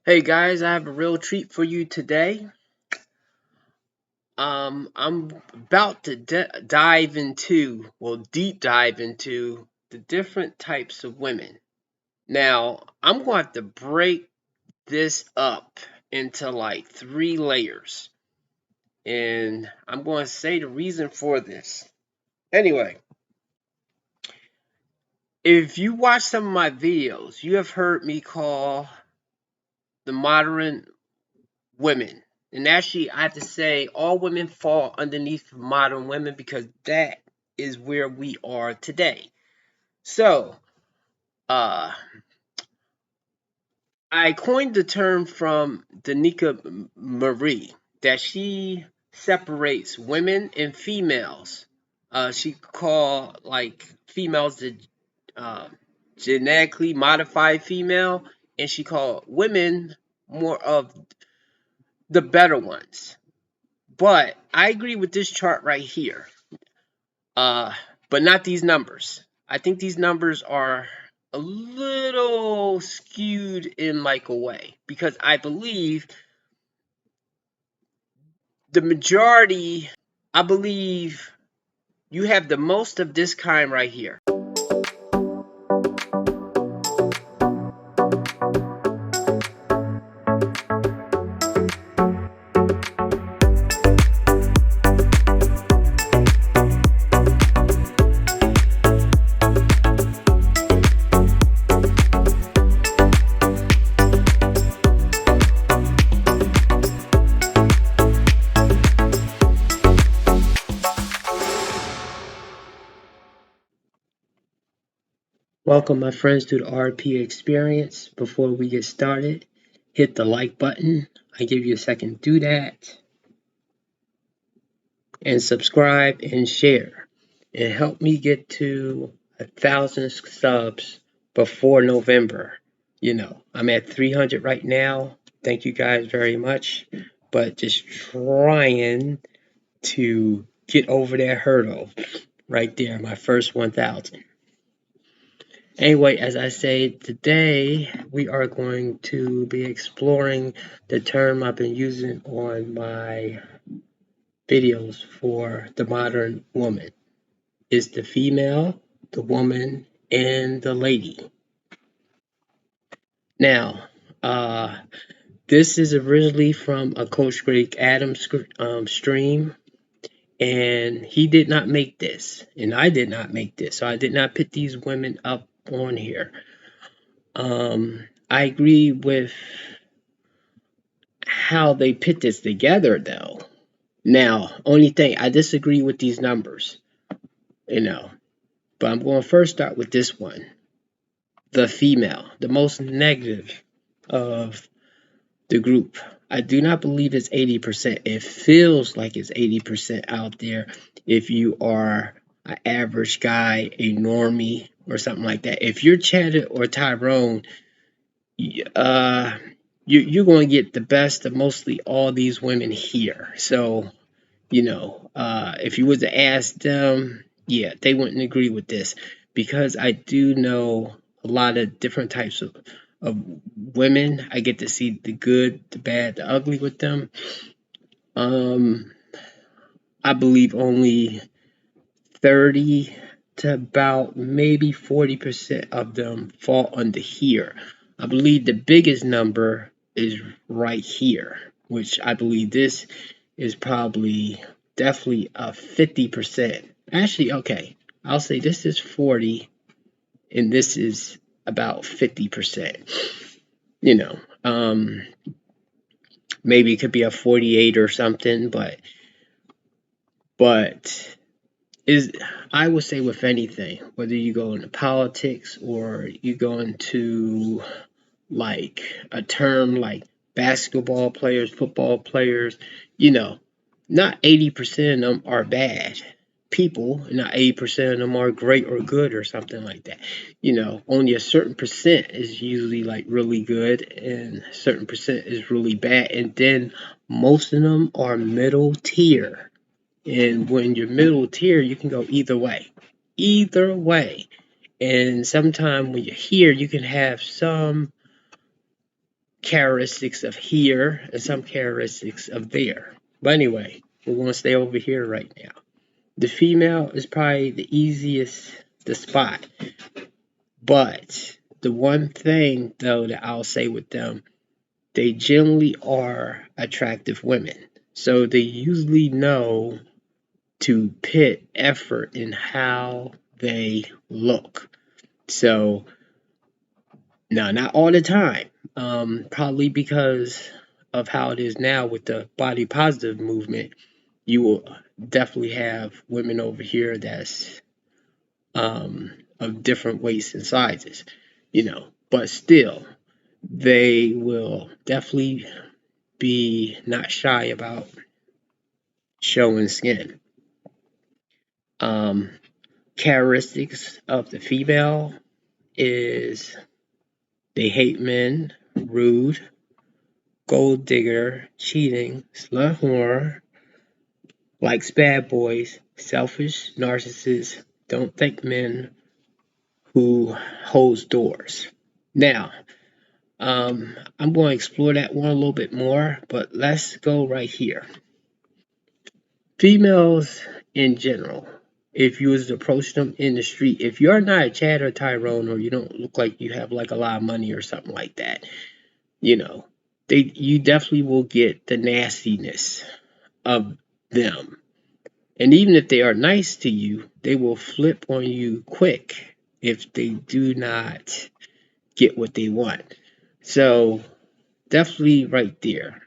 Hey guys, I have a real treat for you today. I'm about to deep dive into the different types of women. Now, I'm going to have to break this up into like three layers, and I'm going to say the reason for this. Anyway, if you watch some of my videos, you have heard me call the modern women. And actually, I have to say, all women fall underneath modern women because that is where we are today. So, uh, I coined the term from Danica Marie that she separates women and females. She call like females the uh, genetically modified female, and she called women more of the better ones. But I agree with this chart right here. Uh, but not these numbers. I think these numbers are a little skewed in like a way because I believe the majority, I believe you have the most of this kind right here. Welcome, my friends, to the RP experience. Before we get started, hit the like button. I give you a second to do that. And subscribe and share. And help me get to 1,000 subs before November. I'm at 300 right now. Thank you guys very much. But just trying to get over that hurdle right there, my first 1,000. Anyway, as I say, today we are going to be exploring the term I've been using on my videos for the modern woman. Is the female, the woman, and the lady. Now, this is originally from a Coach Greg Adams stream, and he did not make this, and I did not make this, so I did not put these women up on here. I agree with how they put this together, though. Now, only thing, I disagree with these numbers, but I'm going to first start with this one. The female, the most negative of the group. I do not believe it's 80%. It feels like it's 80% out there if you are an average guy, a normie, or something like that. If you're Chad or Tyrone, you're going to get the best of mostly all these women here. So, if you were to ask them, yeah, they wouldn't agree with this because I do know a lot of different types of women. I get to see the good, the bad, the ugly with them. I believe only 30 to about maybe 40% of them fall under here. I believe the biggest number is right here, which I believe this is probably definitely a 50%. Actually, okay, I'll say this is 40 and this is about 50%. You know, um, maybe it could be a 48 or something, but is I would say with anything, whether you go into politics or you go into like a term like basketball players, football players, you know, not 80% of them are bad people, not 80% of them are great or good or something like that. Only a certain percent is usually like really good and a certain percent is really bad. And then most of them are middle tier. And when you're middle tier, you can go either way. Either way. And sometimes when you're here, you can have some characteristics of here and some characteristics of there. But anyway, we're going to stay over here right now. The female is probably the easiest to spot. But the one thing, though, that I'll say with them, they generally are attractive women. So they usually know to put effort in how they look. So, now, not all the time. Probably because of how it is now with the body positive movement, you will definitely have women over here that's of different weights and sizes, but still, they will definitely be not shy about showing skin. Um, Characteristics of the female is they hate men, rude, gold digger, cheating, slut whore, likes bad boys, selfish, narcissist, don't think men who holds doors. Now, I'm going to explore that one a little bit more, but let's go right here. Females in general, if you was to approach them in the street, if you're not a Chad or Tyrone, or you don't look like you have like a lot of money or something like that, you know, you definitely will get the nastiness of them. And even if they are nice to you, they will flip on you quick if they do not get what they want. So definitely right there.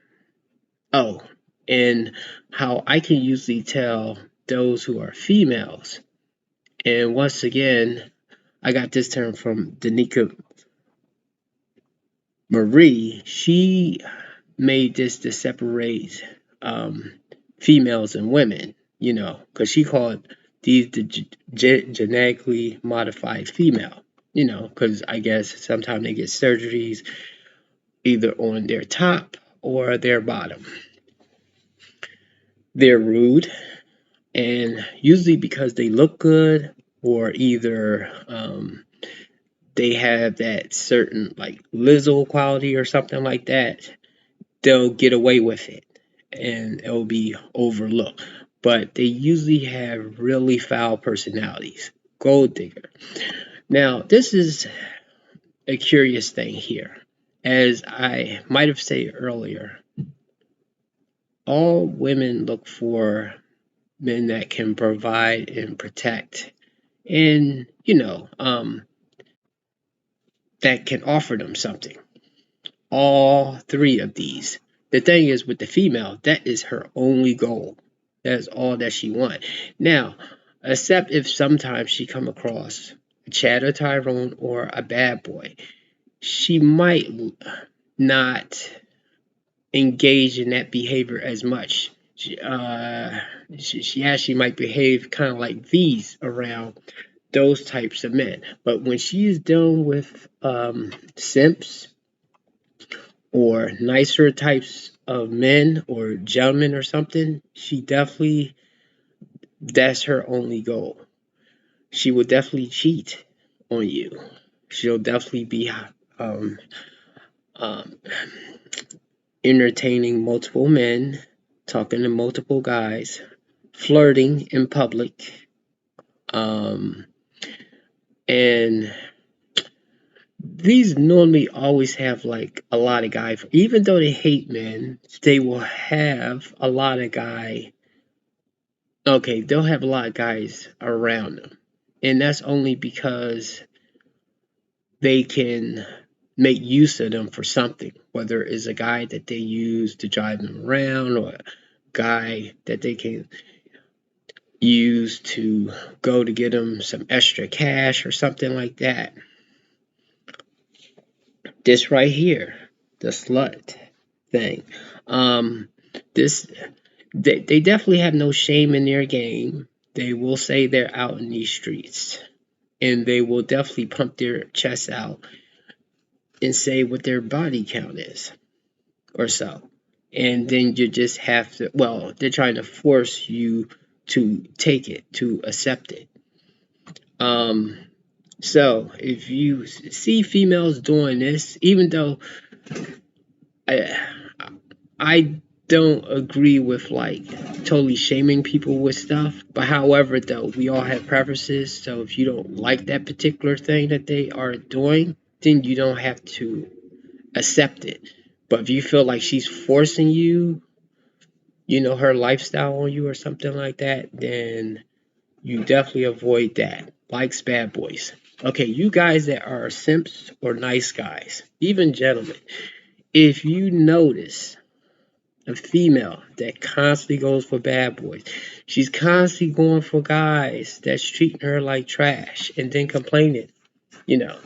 Oh, and how I can usually tell those who are females. And once again, I got this term from Danica Marie. She made this to separate females and women, because she called these the genetically modified female, because I guess sometimes they get surgeries either on their top or their bottom. They're rude, and usually because they look good, or either they have that certain like Lizzo quality or something like that, they'll get away with it and it'll be overlooked. But they usually have really foul personalities. Gold digger. Now, this is a curious thing here. As I might have said earlier, all women look for men that can provide and protect and, that can offer them something. All three of these. The thing is with the female, that is her only goal. That's all that she wants. Now, except if sometimes she come across a Chad or Tyrone or a bad boy, she might not engage in that behavior as much. She actually might behave kind of like these around those types of men. But when she is dealing with simps or nicer types of men or gentlemen or something, that's her only goal. She will definitely cheat on you. She'll definitely be um, entertaining multiple men, talking to multiple guys, flirting in public, and these normally always have like a lot of guys. Even though they hate men, they will have a lot of guy. Okay, they'll have a lot of guys around them, and that's only because they can make use of them for something, whether it's a guy that they use to drive them around or a guy that they can use to go to get them some extra cash or something like that. This right here, the slut thing. This they definitely have no shame in their game. They will say they're out in these streets, and they will definitely pump their chest out and say what their body count is or so. And then you just have to, well, they're trying to force you to take it, to accept it. So if you see females doing this, even though I I don't agree with like totally shaming people with stuff, but however though, we all have preferences, so if you don't like that particular thing that they are doing, then you don't have to accept it. But if you feel like she's forcing you, her lifestyle on you or something like that, then you definitely avoid that. Likes bad boys. Okay, you guys that are simps or nice guys, even gentlemen, if you notice a female that constantly goes for bad boys, she's constantly going for guys that's treating her like trash and then complaining, you know.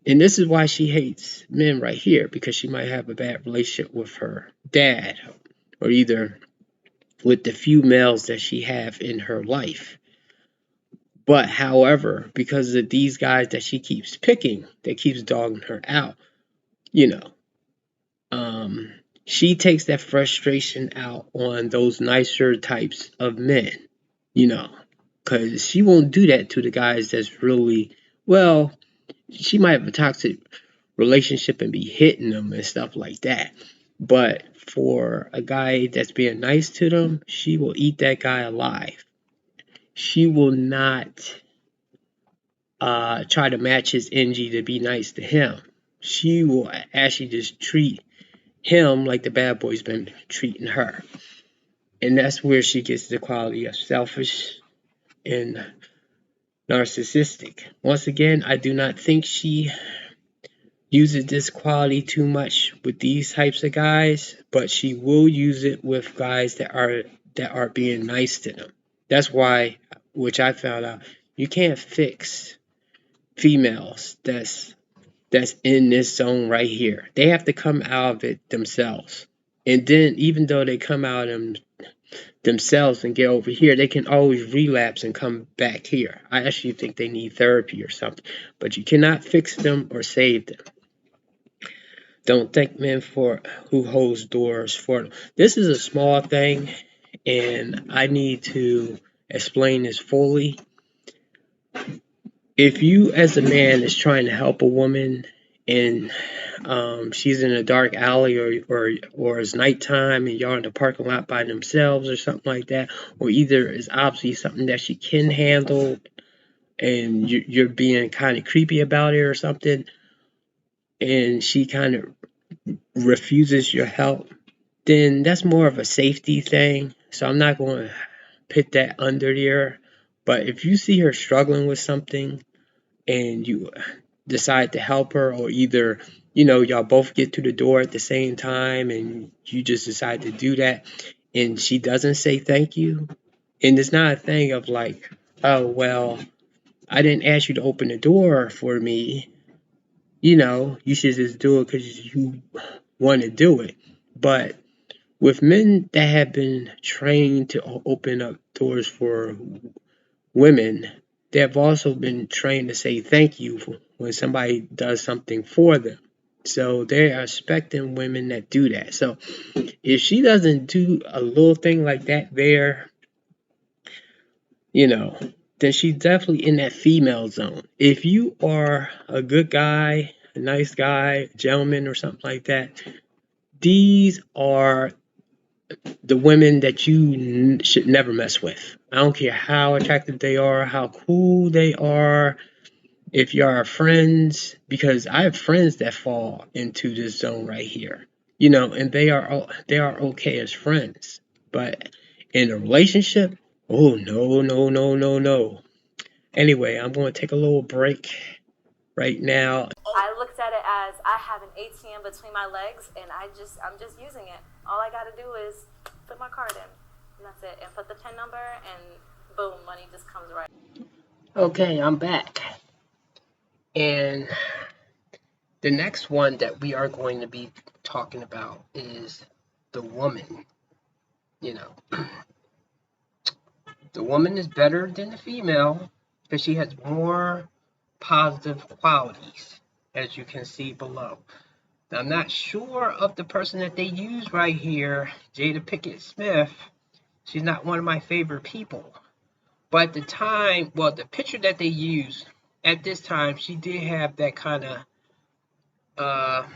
And this is why she hates men right here, because she might have a bad relationship with her dad, or either with the few males that she have in her life. But however, because of these guys that she keeps picking, that keeps dogging her out, you know, um, she takes that frustration out on those nicer types of men, you know, because she won't do that to the guys that's really, well, she might have a toxic relationship and be hitting them and stuff like that. But for a guy that's being nice to them, she will eat that guy alive. She will not try to match his energy to be nice to him. She will actually just treat him like the bad boy's been treating her. And that's where she gets the quality of selfish and narcissistic. Once again, I do not think she uses this quality too much with these types of guys, but she will use it with guys that are being nice to them. That's why, which I found out, you can't fix females that's in this zone right here. They have to come out of it themselves. And then even though they come out of themselves and get over here, they can always relapse and come back here. I actually think they need therapy or something. But you cannot fix them or save them. Don't thank men for who holds doors for them. This is a small thing, and I need to explain this fully. If you as a man is trying to help a woman and she's in a dark alley, or it's nighttime and y'all in the parking lot by themselves or something like that, or either it's obviously something that she can handle and you're being kind of creepy about it or something, and she kind of refuses your help, then that's more of a safety thing. So I'm not going to put that under there. But if you see her struggling with something and you decide to help her, or either y'all both get to the door at the same time and you just decide to do that, and she doesn't say thank you, and it's not a thing of like, oh well, I didn't ask you to open the door for me, you should just do it because you want to do it. But with men that have been trained to open up doors for women, they have also been trained to say thank you when somebody does something for them. So they are expecting women that do that. So if she doesn't do a little thing like that there, you know, then she's definitely in that female zone. If you are a good guy, a nice guy, a gentleman, or something like that, these are the women that you should never mess with. I don't care how attractive they are, how cool they are, if you are friends, because I have friends that fall into this zone right here, and they are okay as friends, but in a relationship, oh no, no, no, no, no. Anyway, I'm going to take a little break right now. I looked at it as I have an ATM between my legs, and I'm just using it. All I gotta do is put my card in, and that's it, and put the PIN number, and boom, money just comes right. Okay, I'm back. And the next one that we are going to be talking about is the woman. You know, the woman is better than the female because she has more positive qualities, as you can see below. Now, I'm not sure of the person that they use right here, Jada Pickett Smith. She's not one of my favorite people. But at the time, well, the picture that they used at this time, she did have that kind of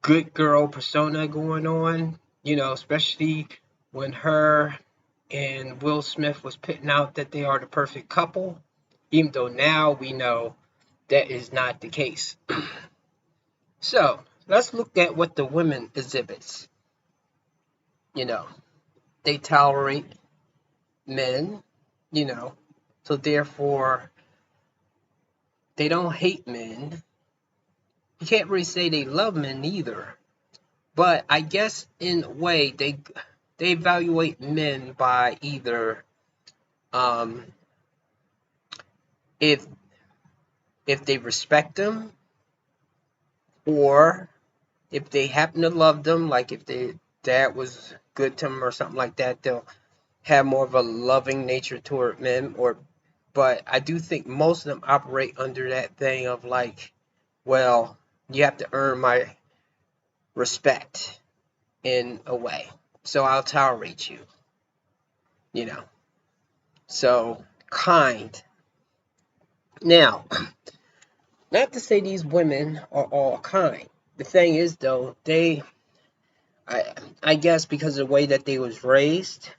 good girl persona going on, especially when her and Will Smith was putting out that they are the perfect couple, even though now we know that is not the case. So let's look at what the women exhibits. You know, they tolerate men, you know, so therefore they don't hate men. You can't really say they love men either, but I guess in a way they evaluate men by either um, if they respect them, or if they happen to love them, like if their dad was good to them or something like that, they'll have more of a loving nature toward men. Or, but I do think most of them operate under that thing of like, well, you have to earn my respect in a way, so I'll tolerate you, you know. So kind. Now, not to say these women are all kind. The thing is, though, I, I guess because of the way that they was raised,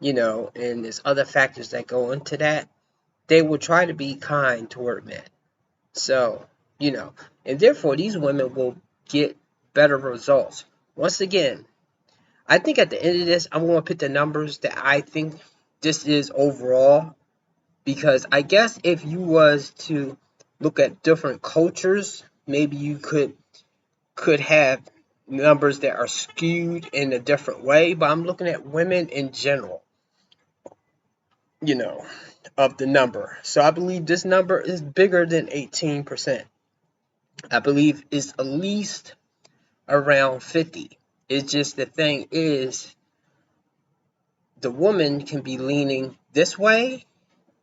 and there's other factors that go into that, they will try to be kind toward men. So, and therefore these women will get better results. Once again, I think at the end of this, I'm going to put the numbers that I think this is overall, because I guess if you was to look at different cultures, maybe you could have numbers that are skewed in a different way, but I'm looking at women in general, you know, of the number. So I believe this number is bigger than 18%. I believe it's at least around 50. It's just the thing is, the woman can be leaning this way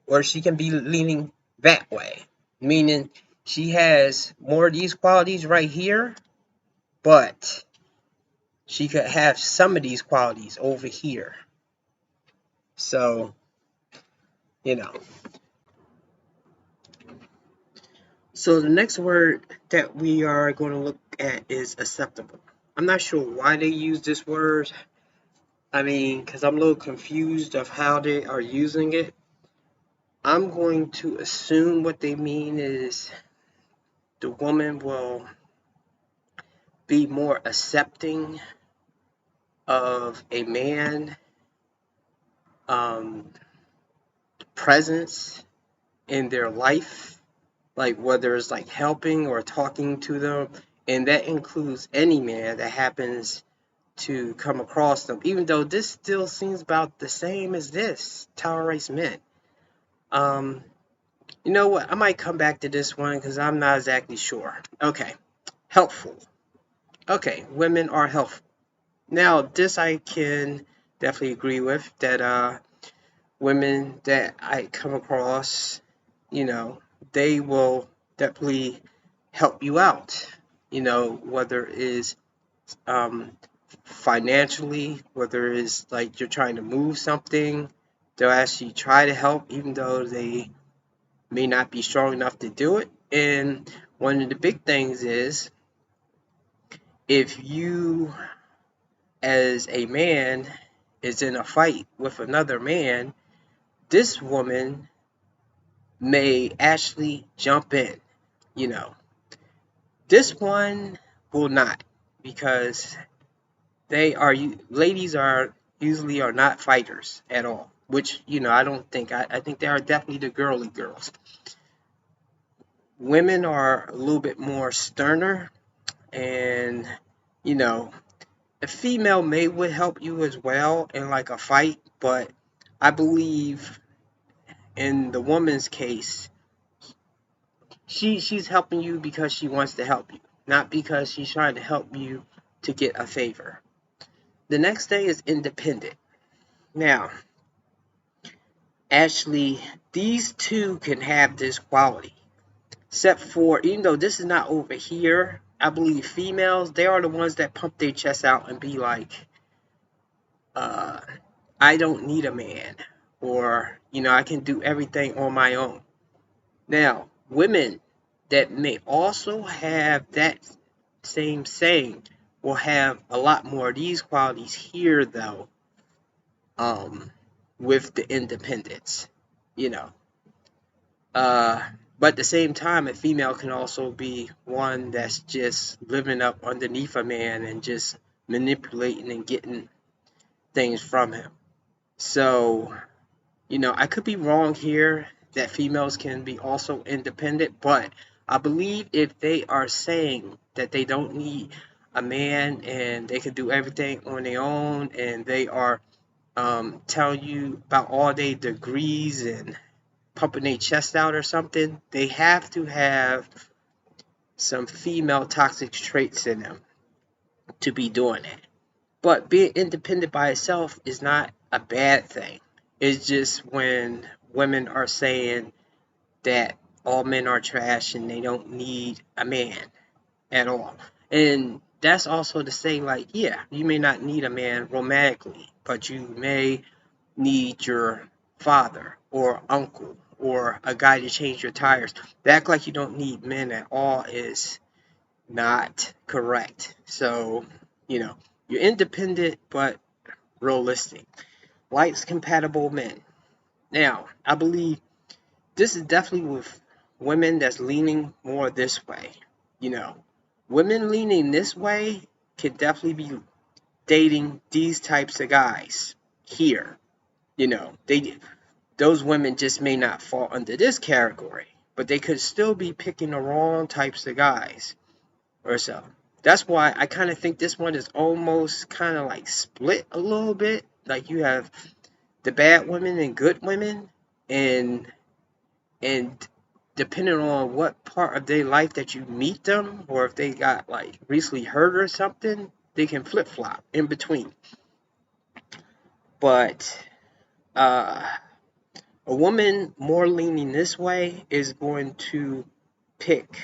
or she can be leaning that way. Meaning she has more of these qualities right here, but she could have some of these qualities over here. So, you know. So the next word that we are going to look at is acceptable. I'm not sure why they use this word. I mean, because I'm a little confused of how they are using it. I'm going to assume what they mean is the woman will be more accepting of a man um, presence in their life, like whether it's like helping or talking to them, and that includes any man that happens to come across them, even though this still seems about the same as this, tolerates men. Um, you know what? I might come back to this one because I'm not exactly sure. Okay, helpful. Okay, women are helpful. Now, this I can definitely agree with, that women that I come across, you know, they will definitely help you out. Whether it is um, financially, whether it's like you're trying to move something, they'll actually try to help, even though they may not be strong enough to do it. And one of the big things is, if you, as a man, is in a fight with another man, this woman may actually jump in. You know, this one will not, because ladies are usually are not fighters at all, which, I don't think, I think they are definitely the girly girls. Women are a little bit more sterner, and, you know, a female may would help you as well in like a fight, but I believe in the woman's case, she's helping you because she wants to help you, not because she's trying to help you to get a favor. The next thing is independent. Now, actually, these two can have this quality, except for, even though this is not over here, I believe females, they are the ones that pump their chest out and be like, uh, I don't need a man, or, I can do everything on my own. Now, women that may also have that same saying will have a lot more of these qualities here, though, with the independence, you know. But at the same time, a female can also be one that's just living up underneath a man and just manipulating and getting things from him. So, I could be wrong here that females can be also independent, but I believe if they are saying that they don't need a man and they can do everything on their own, and they are telling you about all their degrees and pumping their chest out or something, they have to have some female toxic traits in them to be doing it. But being independent by itself is not a bad thing. It's just when women are saying that all men are trash and they don't need a man at all. And that's also to say, like, yeah, you may not need a man romantically, but you may need your father or uncle or a guy to change your tires. To act like you don't need men at all is not correct. So, you're independent but realistic. Likes compatible men. Now, I believe this is definitely with women that's leaning more this way. You know, women leaning this way can definitely be dating these types of guys here. Those women just may not fall under this category, but they could still be picking the wrong types of guys or so. That's why I kind of think this one is almost kind of like split a little bit. Like you have the bad women and good women, and and depending on what part of their life that you meet them, or if they got like recently hurt or something, they can flip flop in between. But uh, a woman more leaning this way is going to pick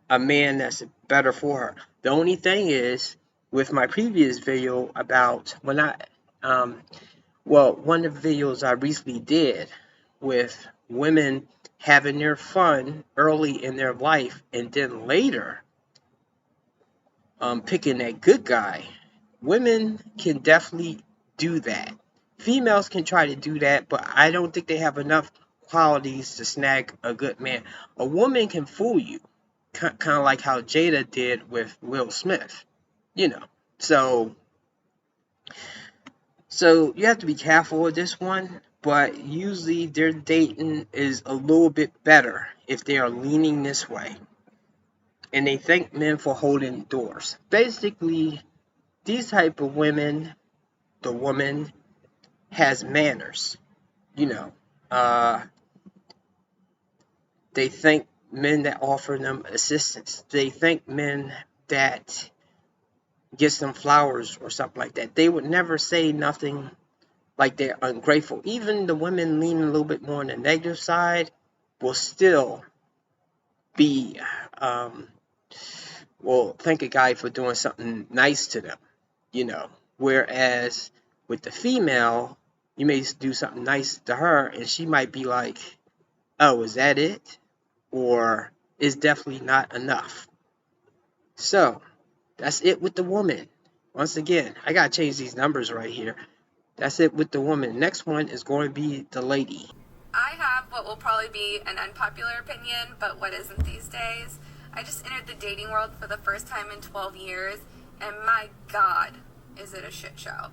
a man that's better for her. The only thing is, with my previous video about one of the videos I recently did with women having their fun early in their life and then later picking that good guy. Women can definitely do that. Females can try to do that, but I don't think they have enough qualities to snag a good man. A woman can fool you, kind of like how Jada did with Will Smith, you know. So you have to be careful with this one, but usually their dating is a little bit better if they are leaning this way. And they thank men for holding doors. Basically, these type of women, the woman has manners, you know. They thank men that offer them assistance. They thank men that gets them flowers or something like that. They would never say nothing like they're ungrateful. Even the women leaning a little bit more on the negative side will still be, thank a guy for doing something nice to them, you know. Whereas with the female, you may do something nice to her and she might be like, oh, is that it? Or it's definitely not enough. So that's it with the woman. Once again, I gotta change these numbers right here. That's it with the woman. Next one is going to be the lady. I have what will probably be an unpopular opinion, but what isn't these days. I just entered the dating world for the first time in 12 years, and my God, is it a shit show.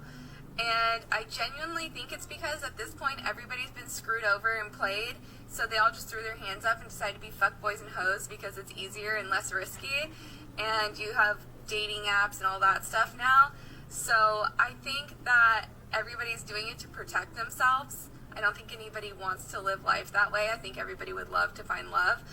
And I genuinely think it's because at this point everybody's been screwed over and played, so they all just threw their hands up and decided to be fuckboys and hoes because it's easier and less risky, and you have dating apps and all that stuff now. So I think that everybody's doing it to protect themselves. I don't think anybody wants to live life that way. I think everybody would love to find love,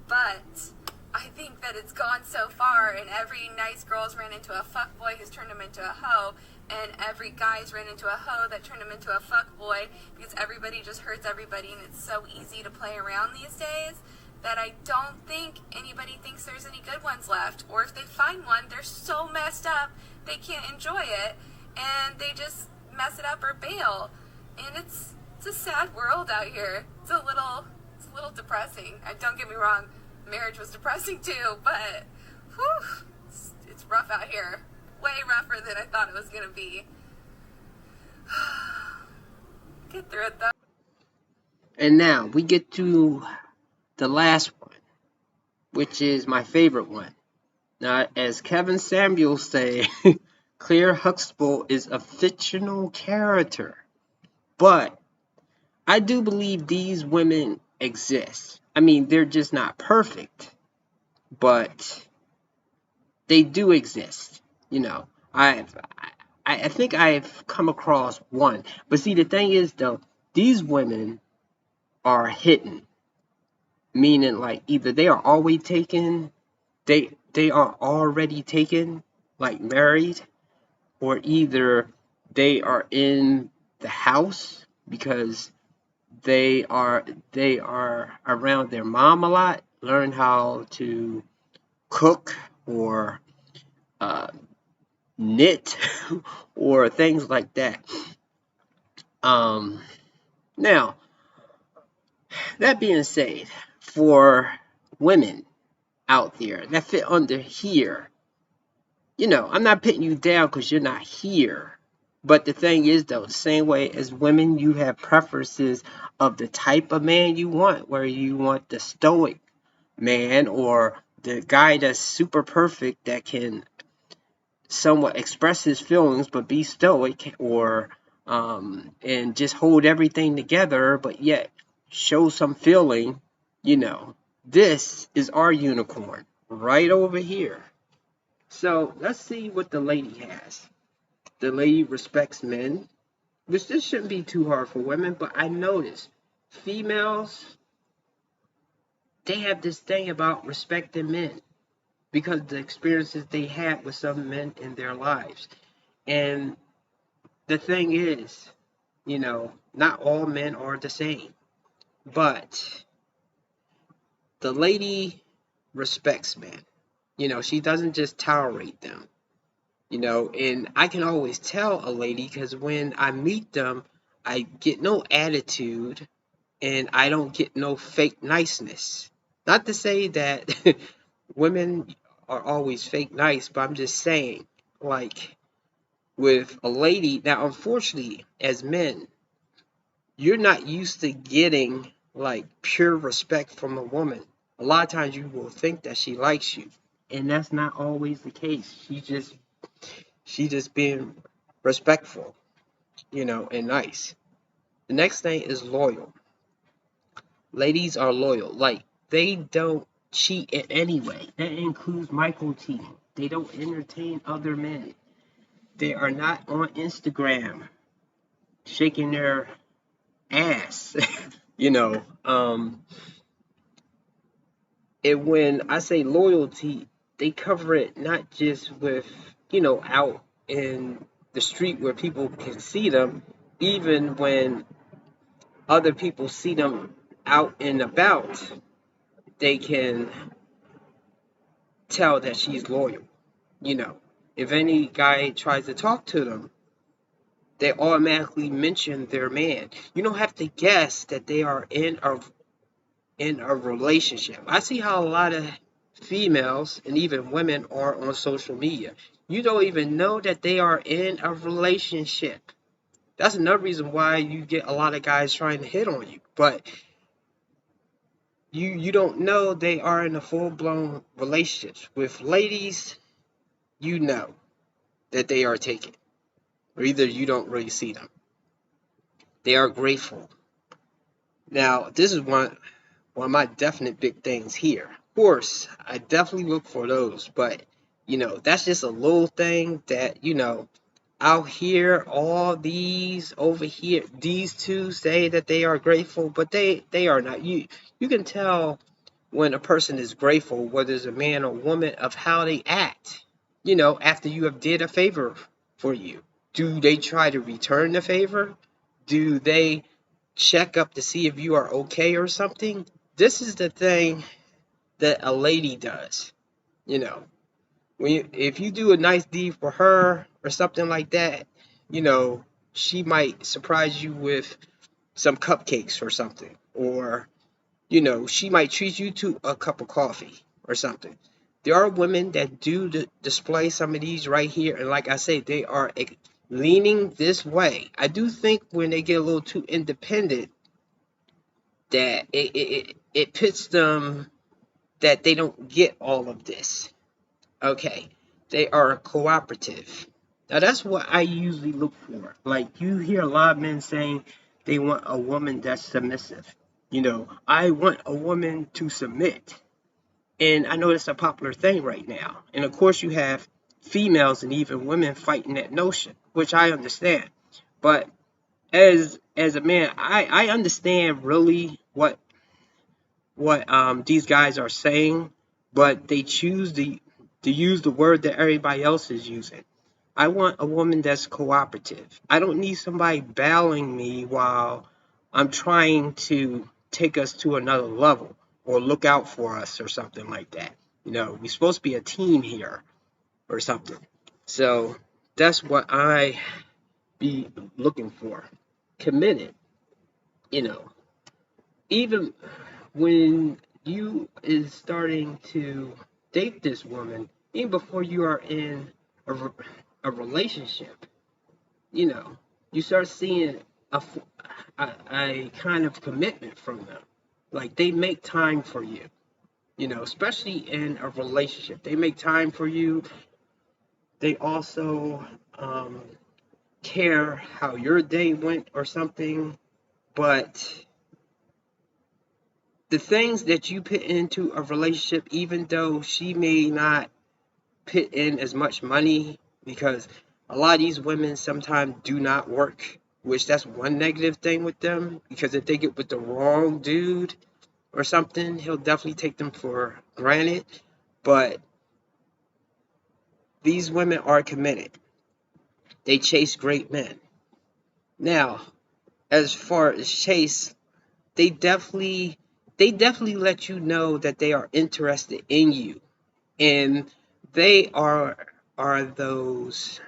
but I think that it's gone so far, and every nice girl's ran into a fuckboy who's turned him into a hoe, and every guy's ran into a hoe that turned him into a fuckboy, because everybody just hurts everybody, and it's so easy to play around these days that I don't think anybody thinks there's any good ones left. Or if they find one, they're so messed up they can't enjoy it, and they just mess it up or bail. And it's a sad world out here. It's a little depressing. Don't get me wrong, marriage was depressing too, but Whew, it's rough out here. Way rougher than I thought it was gonna be. Get through it though. And now we get to the last one, which is my favorite one. Now, as Kevin Samuels say, Claire Huxtable is a fictional character, but I do believe these women exist. I mean, they're just not perfect, but they do exist. You know, I think I've come across one, but see, the thing is though, these women are hidden, meaning like either they are always taken, they are already taken, like married, or either they are in the house because they are around their mom a lot, learn how to cook or uh, knit or things like that. Um, Now, that being said, for women out there that fit under here, I'm not putting you down because you're not here. But the thing is, though, the same way as women, you have preferences of the type of man you want, where you want the stoic man or the guy that's super perfect that can somewhat express his feelings but be stoic, or and just hold everything together but yet show some feeling. This is our unicorn right over here. So let's see what the lady has. The lady respects men, which this shouldn't be too hard for women, but I noticed females, they have this thing about respecting men because the experiences they had with some men in their lives. And the thing is, not all men are the same, but the lady respects men. She doesn't just tolerate them. And I can always tell a lady because when I meet them, I get no attitude and I don't get no fake niceness. Not to say that women are always fake nice, but I'm just saying, like, with a lady, now, unfortunately, as men, you're not used to getting like pure respect from a woman. A lot of times you will think that she likes you, and that's not always the case. She just being respectful, and nice. The next thing is loyal. Ladies are loyal. Like, they don't cheat in any way. That includes Michael cheating. They don't entertain other men. They are not on Instagram shaking their ass. you know. And when I say loyalty, they cover it not just with, out in the street where people can see them, even when other people see them out and about, they can tell that she's loyal. You know, if any guy tries to talk to them, they automatically mention their man. You don't have to guess that they are in a relationship. I see how a lot of females and even women are on social media. You don't even know that they are in a relationship. That's another reason why you get a lot of guys trying to hit on you. But you don't know they are in a full-blown relationship. With ladies, you know that they are taken. Or either you don't really see them. They are grateful. Now, this is one of my definite big things here. Of course, I definitely look for those, but that's just a little thing that, out here, all these over here, these two say that they are grateful, but they are not. You can tell when a person is grateful, whether it's a man or woman, of how they act. After you have did a favor for you, do they try to return the favor? Do they check up to see if you are okay or something? This is the thing that a lady does. You know, if you do a nice deed for her or something like that, she might surprise you with some cupcakes or something, or she might treat you to a cup of coffee or something. there are women that do display some of these right here, and like I say, they are leaning this way. I do think when they get a little too independent, that it puts them that they don't get all of this. Okay, they are cooperative. Now that's what I usually look for. Like you hear a lot of men saying they want a woman that's submissive. I want a woman to submit. And I know it's a popular thing right now. And of course you have females and even women fighting that notion, which I understand. But as a man, I understand really what these guys are saying, but they choose to use the word that everybody else is using. I want a woman that's cooperative. I don't need somebody bailing me while I'm trying to take us to another level or look out for us or something like that. We're supposed to be a team here or something. So that's what I be looking for. Committed, you know. Even when you is starting to date this woman, even before you are in a, a relationship, you know, you start seeing a kind of commitment from them. Like they make time for you, especially in a relationship. They make time for you. They also care how your day went or something. But the things that you put into a relationship, even though she may not put in as much money, because a lot of these women sometimes do not work, which that's one negative thing with them, because if they get with the wrong dude or something, he'll definitely take them for granted. But these women are committed. They chase great men. Now, as far as chase, they definitely let you know that they are interested in you, and they are those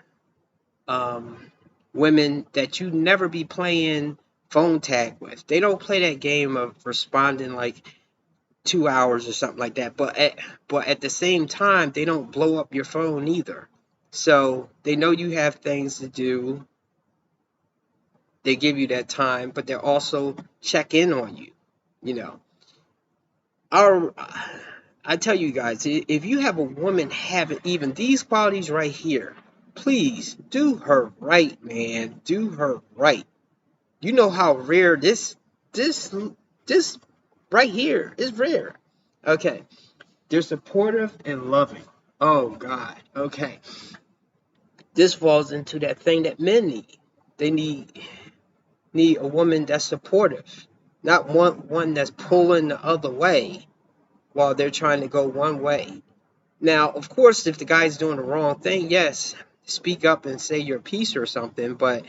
women that you never be playing phone tag with. They don't play that game of responding like 2 hours or something like that. But at the same time, they don't blow up your phone either. So they know you have things to do. They give you that time, but they also check in on you. You know, our I tell you guys, if you have a woman having even these qualities right here, please do her right, man. Do her right. You know how rare this this right here is rare. Okay. They're supportive and loving. Oh God. Okay. This falls into that thing that men need. They need a woman that's supportive, not one that's pulling the other way while they're trying to go one way. Now, of course, if the guy's doing the wrong thing, yes, speak up and say your piece or something. But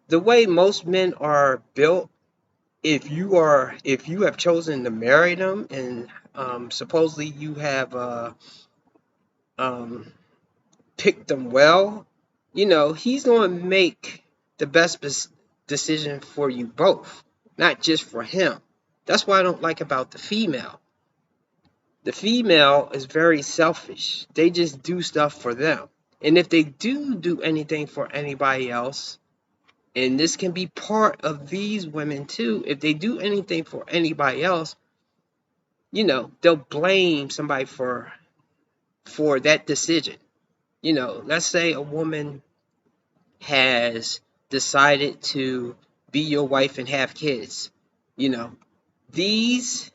the way most men are built, if you have chosen to marry them and supposedly you have um, picked them well, he's going to make the best decision for you both, not just for him. That's what I don't like about the female. The female is very selfish. They just do stuff for them. And if they do anything for anybody else, and this can be part of these women too, if they do anything for anybody else, they'll blame somebody for that decision. Let's say a woman has decided to be your wife and have kids. You know, this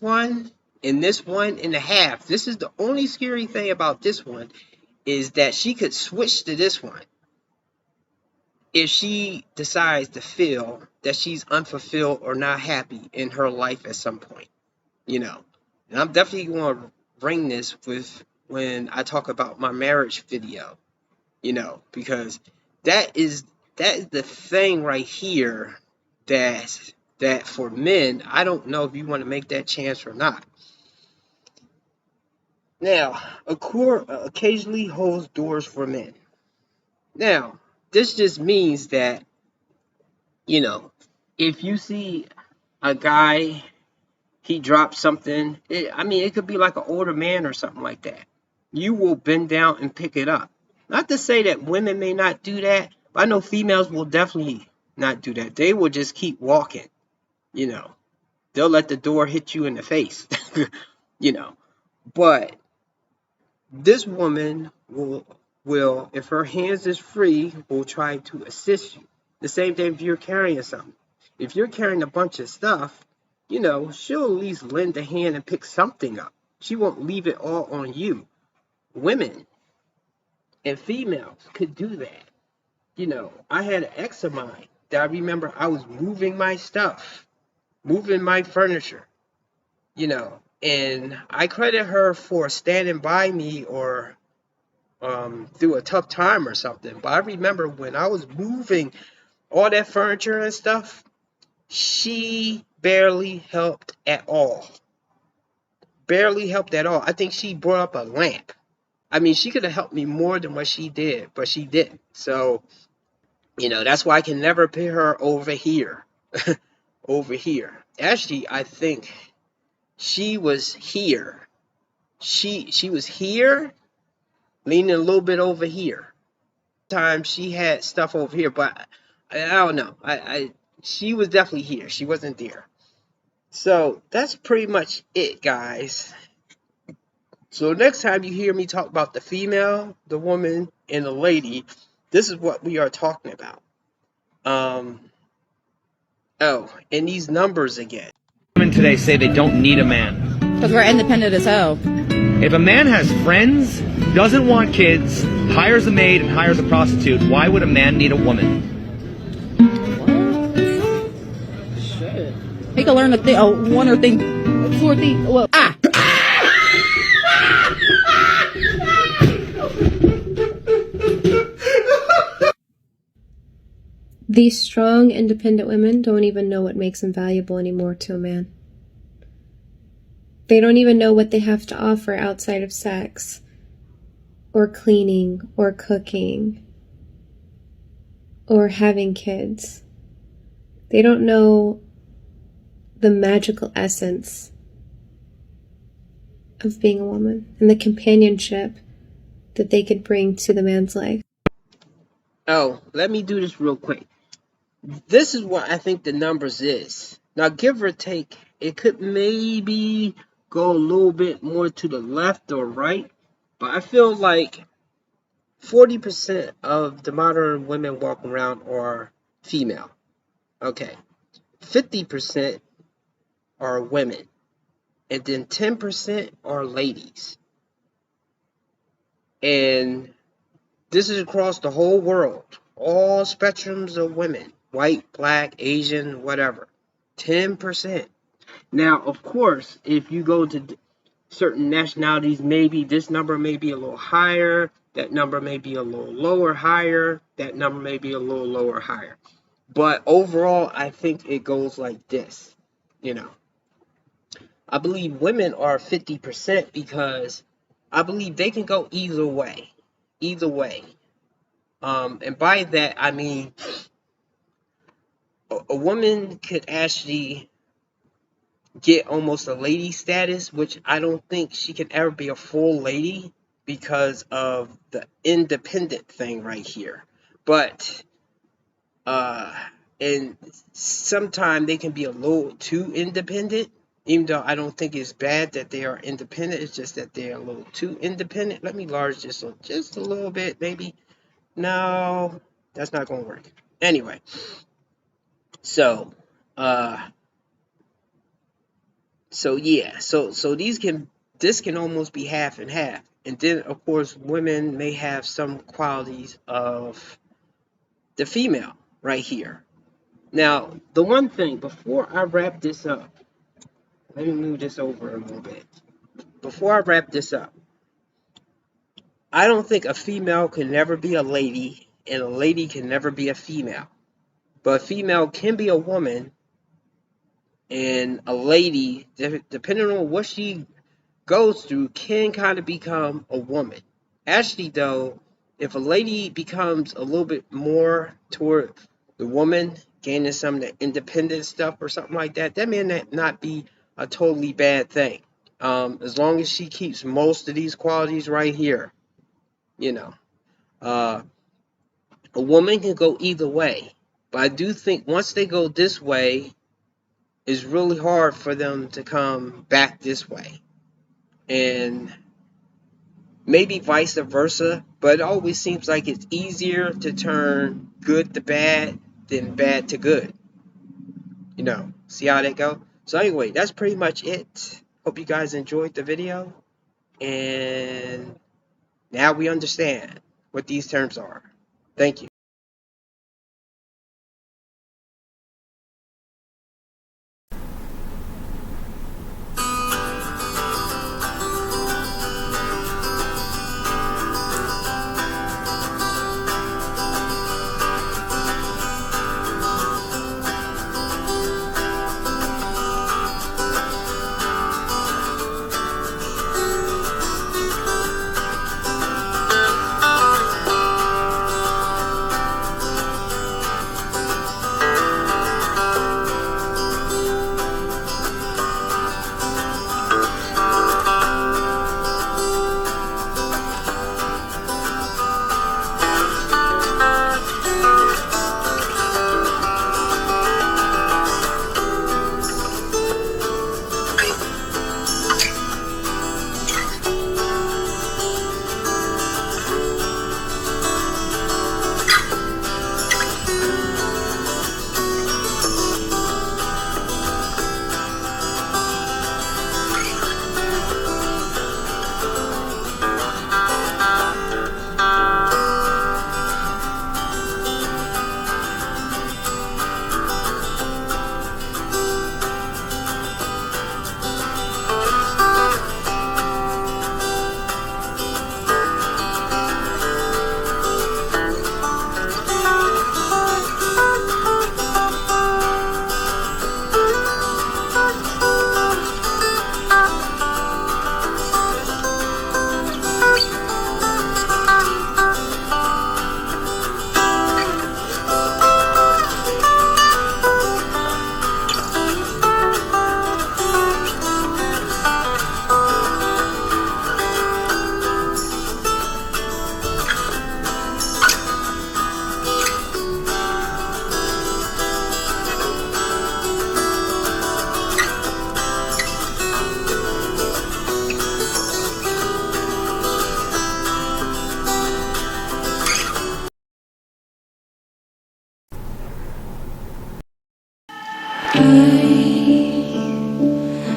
one and this one and a half. This is the only scary thing about this one, is that she could switch to this one if she decides to feel that she's unfulfilled or not happy in her life at some point. you know. And I'm definitely going to bring this with when I talk about my marriage video, because that is that is the thing right here that for men, I don't know if you want to make that chance or not. Now, a court occasionally holds doors for men. Now, this just means that, you know, if you see a guy he dropped something. I mean, it could be like an older man or something like that. You will bend down and pick it up. Not to say that women may not do that, but I know females will definitely not do that. They will just keep walking, you know. They'll let the door hit you in the face, you know. But this woman will, if her hands is free, will try to assist you. The same thing if you're carrying something. If you're carrying a bunch of stuff, you know, she'll at least lend a hand and pick something up. She won't leave it all on you. Women and females could do that. You know, I had an ex of mine that I remember I was moving my stuff, moving my furniture, you know, and I credit her for standing by me or through a tough time or something. But I remember when I was moving all that furniture and stuff, she barely helped at all. Barely helped at all. I think she brought up a lamp. I mean, she could have helped me more than what she did, but she didn't. So, you know, that's why I can never put her over here. Over here. Actually, I think she was here. She was here, leaning a little bit over here. Time she had stuff over here, but I don't know. She was definitely here. She wasn't there. So that's pretty much it, guys. So next time you hear me talk about the female, the woman, and the lady, this is what we are talking about. Oh, and these numbers again. Women today say they don't need a man. Because we're independent as hell. If a man has friends, doesn't want kids, hires a maid, and hires a prostitute, why would a man need a woman? What? Shit. He can learn one or thing, two or three. Well, These strong, independent women don't even know what makes them valuable anymore to a man. They don't even know what they have to offer outside of sex, or cleaning, or cooking, or having kids. They don't know the magical essence of being a woman and the companionship that they could bring to the man's life. Oh, let me do this real quick. This is what I think the numbers is. Now, give or take, it could maybe go a little bit more to the left or right, but I feel like 40% of the modern women walking around are female. Okay. 50% are women. And then 10% are ladies. And this is across the whole world. All spectrums of women. White, black, Asian, whatever. 10%. Now, of course, if you go to certain nationalities, maybe this number may be a little higher. That number may be a little lower, higher. That number may be a little lower, higher. But overall, I think it goes like this. You know, I believe women are 50% because I believe they can go either way. Either way. And by that, I mean, a woman could actually get almost a lady status, which I don't think she can ever be a full lady because of the independent thing right here. But and sometimes they can be a little too independent, even though I don't think it's bad that they are independent. It's just that they're a little too independent. Let me enlarge this just a little bit, maybe. No, that's not gonna work. Anyway, so yeah, so this can almost be half and half. And then of course women may have some qualities of the female right here. Now, the one thing before I wrap this up, let me move this over a little bit. Before I wrap this up, I don't think a female can never be a lady and a lady can never be a female. But a female can be a woman and a lady, depending on what she goes through, can kind of become a woman. Actually, though, if a lady becomes a little bit more toward the woman, gaining some of the independent stuff or something like that, that may not be a totally bad thing. As long as she keeps most of these qualities right here, you know, uh, a woman can go either way. But I do think once they go this way, it's really hard for them to come back this way. And maybe vice versa, but it always seems like it's easier to turn good to bad than bad to good. You know, see how that go? So anyway, that's pretty much it. Hope you guys enjoyed the video. And now we understand what these terms are. Thank you.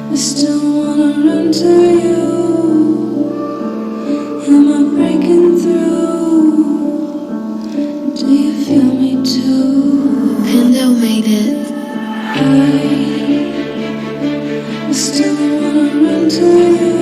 I still wanna run to you. Am I breaking through? Do you feel me too? Pando made it. I still wanna run to you.